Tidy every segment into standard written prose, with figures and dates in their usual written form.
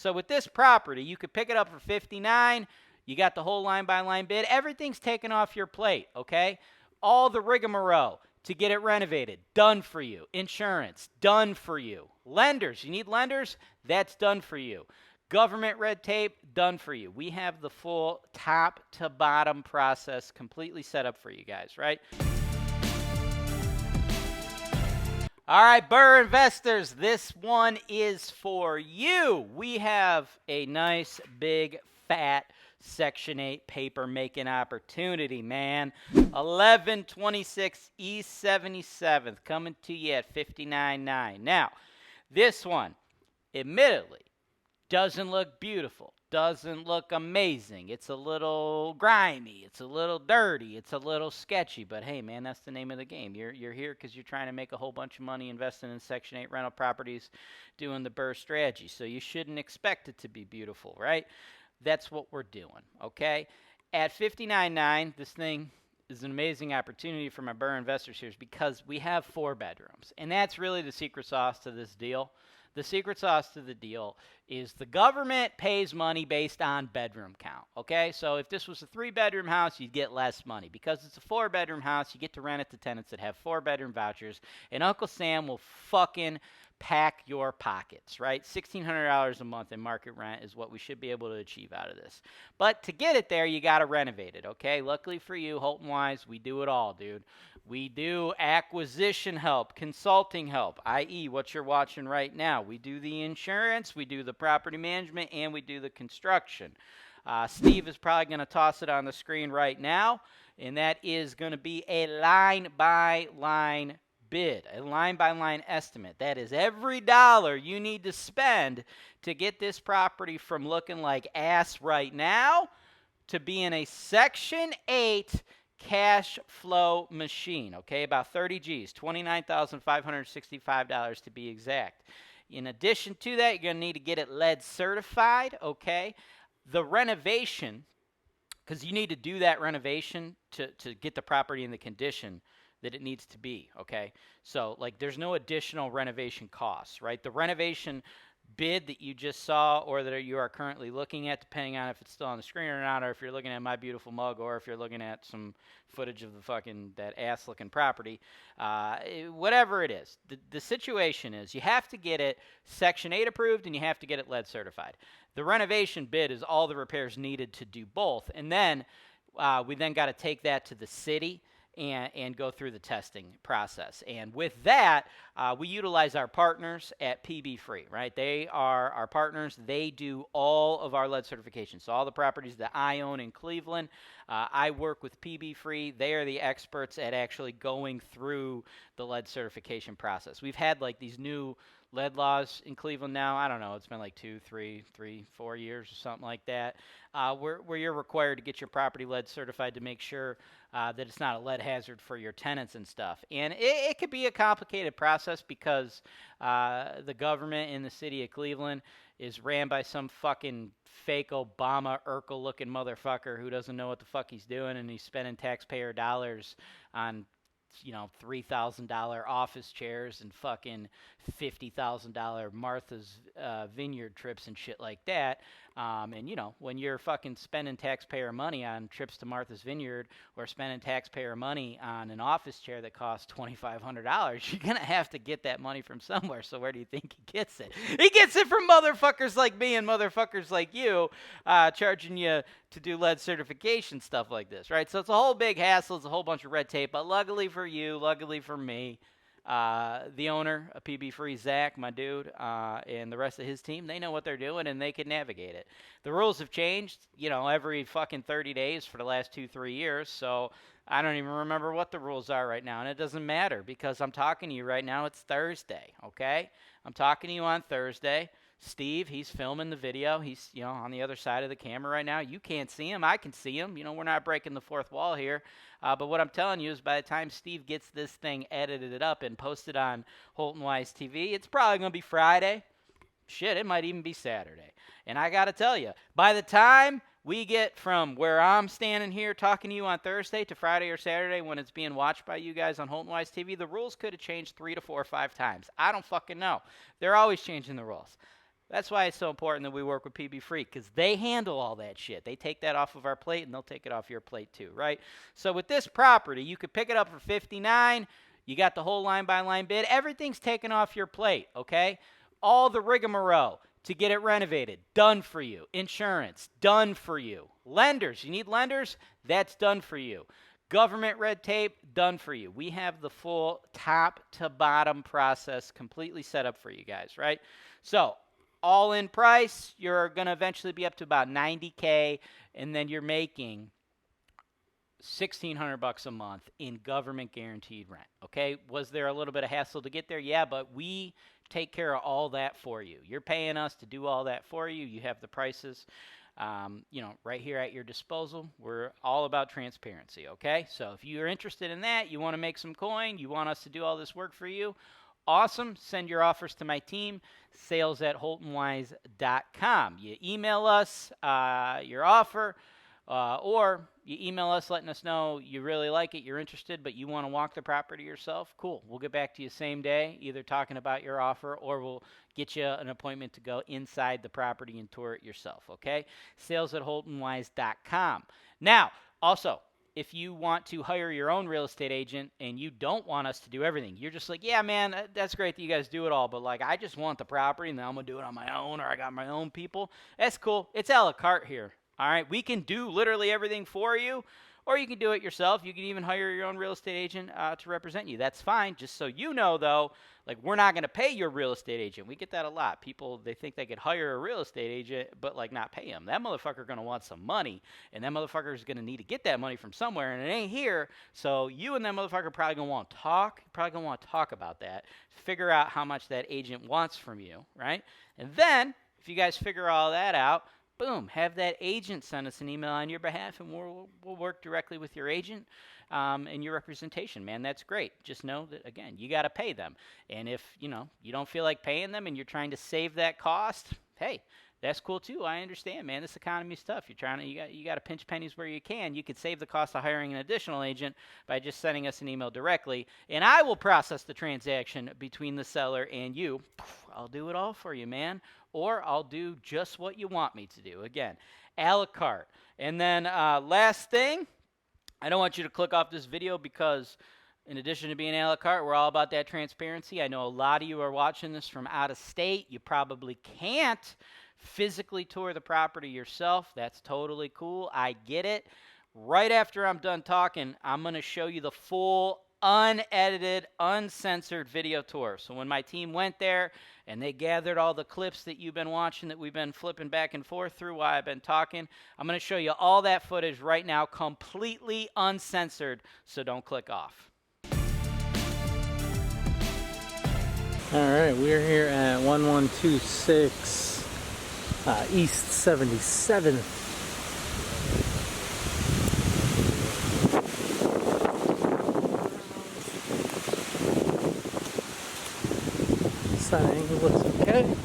So with this property, you could pick it up for $59. You got the whole line-by-line bid. Everything's taken off your plate, okay? All the rigmarole to get it renovated, done for you. Insurance, done for you. Lenders, you need lenders? That's done for you. Government red tape, done for you. We have the full top-to-bottom process completely set up for you guys, right? All right, BRRRR investors, this one is for you. We have a nice, big, fat Section 8 paper-making opportunity, man. 1126 East 77th, coming to you at $59.9. Now, this one, admittedly, doesn't look beautiful, doesn't look amazing. It's a little grimy, it's a little dirty, it's a little sketchy. But hey, man, that's the name of the game. You're here because you're trying to make a whole bunch of money investing in Section 8 rental properties, doing the BRRRR strategy. So you shouldn't expect it to be beautiful, right? That's what we're doing, okay? At $59.9, this thing is an amazing opportunity for my BRRRR investors here because we have 4 bedrooms. And that's really the secret sauce to this deal. The secret sauce to the deal is the government pays money based on bedroom count, okay? So if this was a 3-bedroom house, you'd get less money. Because it's a 4-bedroom house, you get to rent it to tenants that have 4-bedroom vouchers, and Uncle Sam will fucking pack your pockets, right? $1,600 a month in market rent is what we should be able to achieve out of this. But to get it there, you got to renovate it, okay? Luckily for you, HoltonWise, we do it all, dude. We do acquisition help, consulting help, i.e. what you're watching right now. We do the insurance, we do the property management, and we do the construction. Steve is probably going to toss it on the screen right now, and that is going to be a line-by-line bid, a line-by-line estimate. That is every dollar you need to spend to get this property from looking like ass right now to being a Section 8 cash flow machine, okay? About 30 G's, $29,565 to be exact. In addition to that, you're going to need to get it lead certified, okay? The renovation, because you need to do that renovation to get the property in the condition that it needs to be, okay? So, like, there's no additional renovation costs, right? The renovation bid that you just saw or that you are currently looking at, depending on if it's still on the screen or not, or if you're looking at my beautiful mug, or if you're looking at some footage of the fucking, that ass-looking property, whatever it is, the situation is you have to get it Section 8 approved and you have to get it lead certified. The renovation bid is all the repairs needed to do both, and then we then got to take that to the city and go through the testing process. And with that, we utilize our partners at PB-Free, right? They are our partners. They do all of our lead certification. So all the properties that I own in Cleveland, I work with PB-Free. They are the experts at actually going through the lead certification process. We've had like these new lead laws in Cleveland now. I don't know. It's been like 2, 3, 4 years or something like that, where you're required to get your property lead certified to make sure that it's not a lead hazard for your tenants and stuff. And it could be a complicated process because the government in the city of Cleveland is ran by some fucking fake Obama Urkel-looking motherfucker who doesn't know what the fuck he's doing, and he's spending taxpayer dollars on, you know, $3,000 office chairs and fucking $50,000 Martha's Vineyard trips and shit like that. And, you know, when you're fucking spending taxpayer money on trips to Martha's Vineyard or spending taxpayer money on an office chair that costs $2,500, you're going to have to get that money from somewhere. So where do you think he gets it? He gets it from motherfuckers like me and motherfuckers like you charging you to do lead certification stuff like this, right? So it's a whole big hassle. It's a whole bunch of red tape. But luckily for you, luckily for me, the owner of PB-Free, Zach, my dude, and the rest of his team, they know what they're doing and they can navigate it. The rules have changed, you know, every fucking 30 days for the last 2-3 years. So I don't even remember what the rules are right now. And it doesn't matter because I'm talking to you right now. It's Thursday, okay? I'm talking to you on Thursday. Steve, he's filming the video. He's, you know, on the other side of the camera right now. You can't see him. I can see him. You know, we're not breaking the fourth wall here. But what I'm telling you is by the time Steve gets this thing edited up and posted on HoltonWise TV, it's probably going to be Friday. Shit, it might even be Saturday. And I got to tell you, by the time we get from where I'm standing here talking to you on Thursday to Friday or Saturday when it's being watched by you guys on HoltonWise TV, the rules could have changed 3 to 4 or 5 times. I don't fucking know. They're always changing the rules. That's why it's so important that we work with PB Free, because they handle all that shit. They take that off of our plate, and they'll take it off your plate too, right? So with this property, you could pick it up for $59. You got the whole line-by-line bid. Everything's taken off your plate, okay? All the rigmarole to get it renovated, done for you. Insurance, done for you. Lenders, you need lenders? That's done for you. Government red tape, done for you. We have the full top to bottom process completely set up for you guys, right? So all in price, you're going to eventually be up to about $90K, and then you're making $1,600 a month in government guaranteed rent, okay? Was there a little bit of hassle to get there? Yeah, but we take care of all that for you. You're paying us to do all that for you. You have the prices, right here at your disposal. We're all about transparency, okay? So if you're interested in that, you want to make some coin, you want us to do all this work for you, awesome. Send your offers to my team, sales@HoltonWise.com. You email us your offer, or you email us letting us know you really like it, you're interested, but you want to walk the property yourself. Cool. We'll get back to you same day, either talking about your offer, or we'll get you an appointment to go inside the property and tour it yourself, okay? Sales@HoltonWise.com. Now, also, if you want to hire your own real estate agent and you don't want us to do everything, you're just like, yeah, man, that's great that you guys do it all, but like, I just want the property and then I'm going to do it on my own, or I got my own people. That's cool. It's a la carte here. All right, we can do literally everything for you, or you can do it yourself. You can even hire your own real estate agent to represent you. That's fine. Just so you know, though, like, we're not going to pay your real estate agent. We get that a lot. People, they think they could hire a real estate agent, but, like, not pay him. That motherfucker going to want some money, and that motherfucker is going to need to get that money from somewhere, and it ain't here. So you and that motherfucker probably going to want to talk. Probably going to want to talk about that, figure out how much that agent wants from you, right? And then, if you guys figure all that out, boom, have that agent send us an email on your behalf, and we'll work directly with your agent and your representation, man. That's great. Just know that, again, you got to pay them. And if, you don't feel like paying them and you're trying to save that cost, hey, that's cool too. I understand, man. This economy's tough. You got to pinch pennies where you can. You could save the cost of hiring an additional agent by just sending us an email directly, and I will process the transaction between the seller and you. I'll do it all for you, man. Or I'll do just what you want me to do. Again, a la carte. And then last thing, I don't want you to click off this video because in addition to being a la carte, we're all about that transparency. I know a lot of you are watching this from out of state. You probably can't physically tour the property yourself. That's totally cool. I get it. Right after I'm done talking, I'm going to show you the full unedited, uncensored video tour. So when my team went there and they gathered all the clips that you've been watching that we've been flipping back and forth through while I've been talking, I'm going to show you all that footage right now, completely uncensored, so don't click off. All right, we're here at 1126 East 77th. Side angle looks okay.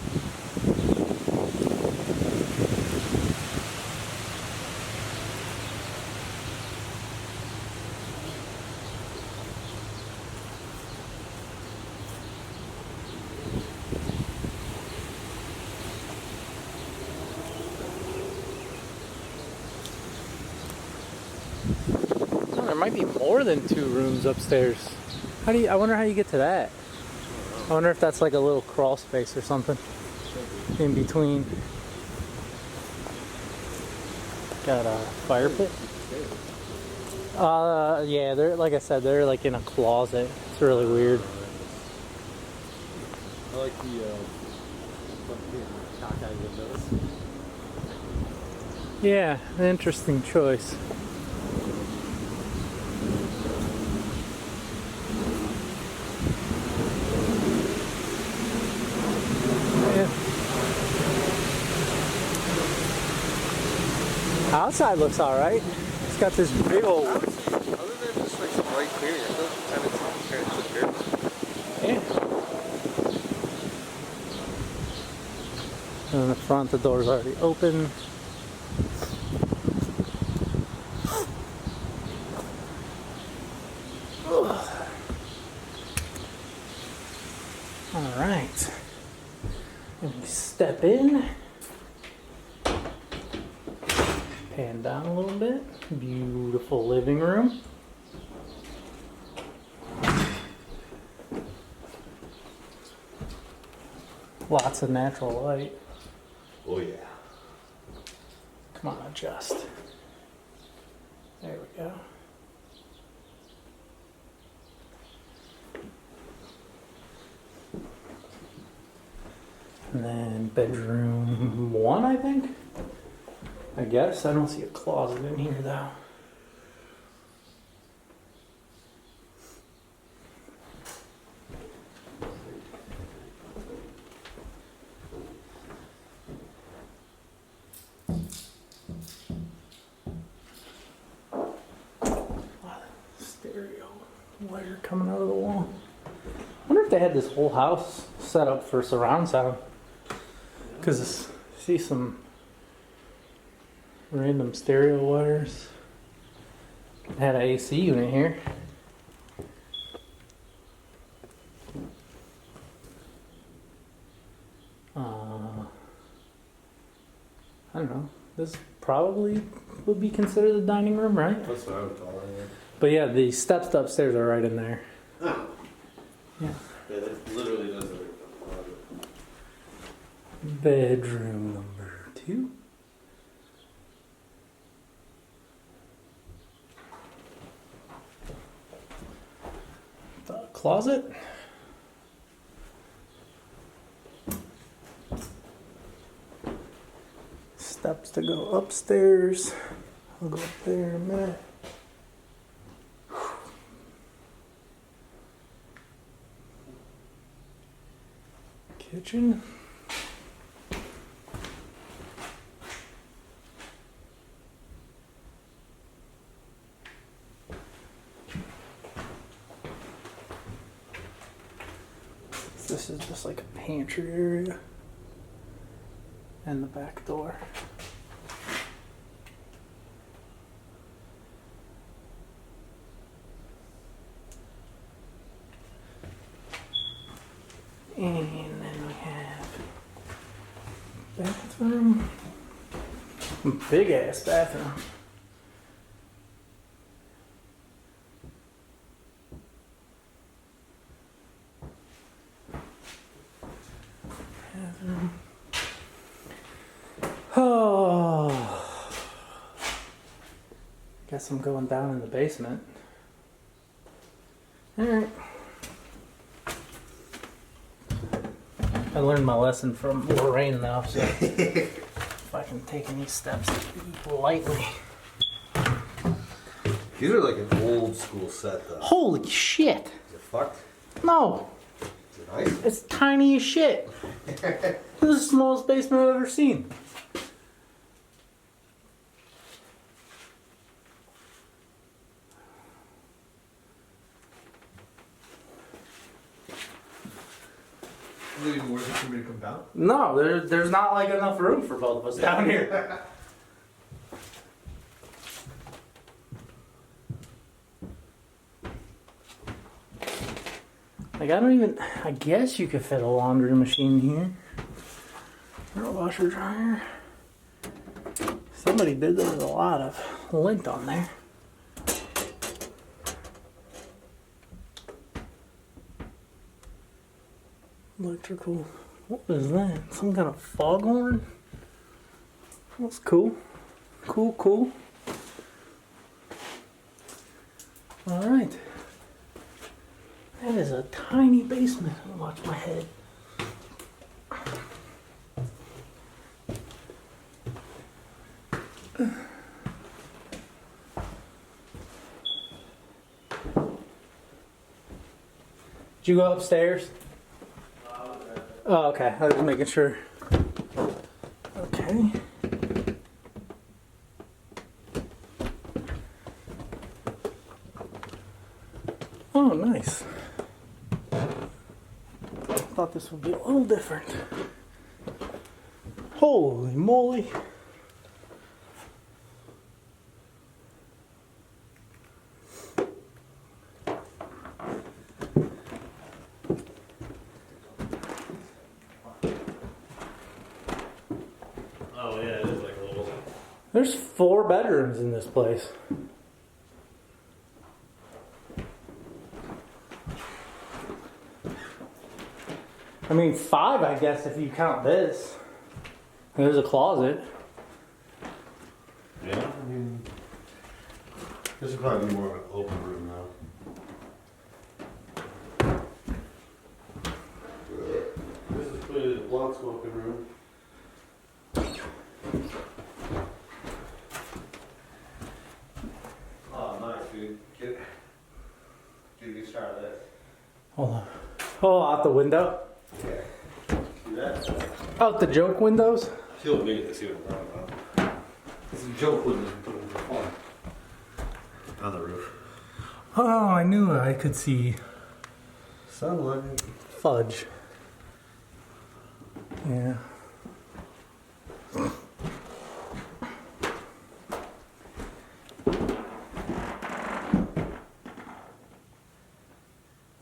Oh, there might be more than 2 rooms upstairs. I wonder how you get to that. I wonder if that's like a little crawl space or something in between. Got a fire pit. Yeah, they're, like I said, they're like in a closet. It's really weird. I like the cockeyed windows. Yeah, an interesting choice. Outside looks alright. It's got this big old. Other than just like some light clearing, I feel like it's kind of Yeah. And in the front, the door's already open. Alright. And we step in. Pan down a little bit. Beautiful living room. Lots of natural light. Oh yeah. Come on, adjust. There we go. And then bedroom 1, I think. I guess. I don't see a closet in here though. Stereo wire coming out of the wall. I wonder if they had this whole house set up for surround sound. Because I see some random stereo wires. It had an AC unit here. I don't know. This probably would be considered the dining room, right? That's what I would call it. But yeah, the steps upstairs are right in there. Oh. Yeah. Yeah, that literally does it. Bedroom number 2. The closet. Steps to go upstairs. I'll go up there in a minute. Kitchen. This is just like a pantry area. And the back door. And then we have bathroom. Big ass bathroom. Bathroom. Oh. Guess I'm going down in the basement. Alright. I learned my lesson from Lorraine though, so if I can take any steps lightly. These are like an old school set though. Holy shit! Is it fucked? No! Is it nice? It's tiny as shit! This is the smallest basement I've ever seen. Is it even worth it for me to come down? No, there's not like enough room for both of us down here. Like I guess you could fit a laundry machine here. Or a washer dryer. Somebody did there's a lot of lint on there. Electrical. What is that? Some kind of foghorn? That's cool. Cool. Alright. That is a tiny basement. Watch my head. Did you go upstairs? Oh, okay. I was making sure. Okay. Oh, nice. Thought this would be a little different. Holy moly. There's 4 bedrooms in this place. I mean, 5, I guess, if you count this. There's a closet. Yeah, I mean, this would probably be more of an open room now. This is pretty long smoking room. Oh, nice, dude. Get a good shot of this. Hold on. Oh, out the window? Yeah. See that? Out the joke windows? He'll make it to see what I'm talking about. It's a joke window we put in for fun. On the roof. Oh, I knew I could see Sunlight. fudge. Yeah.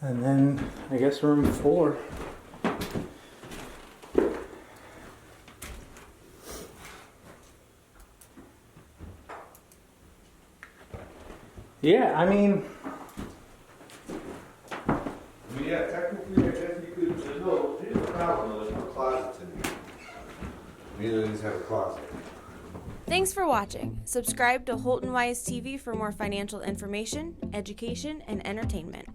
And then I guess room 4. Yeah, I mean, Yeah, technically, I guess you could. Here's the problem though, there's no closets in here. Neither of these have a closet. Thanks for watching. Subscribe to HoltonWise TV for more financial information, education, and entertainment.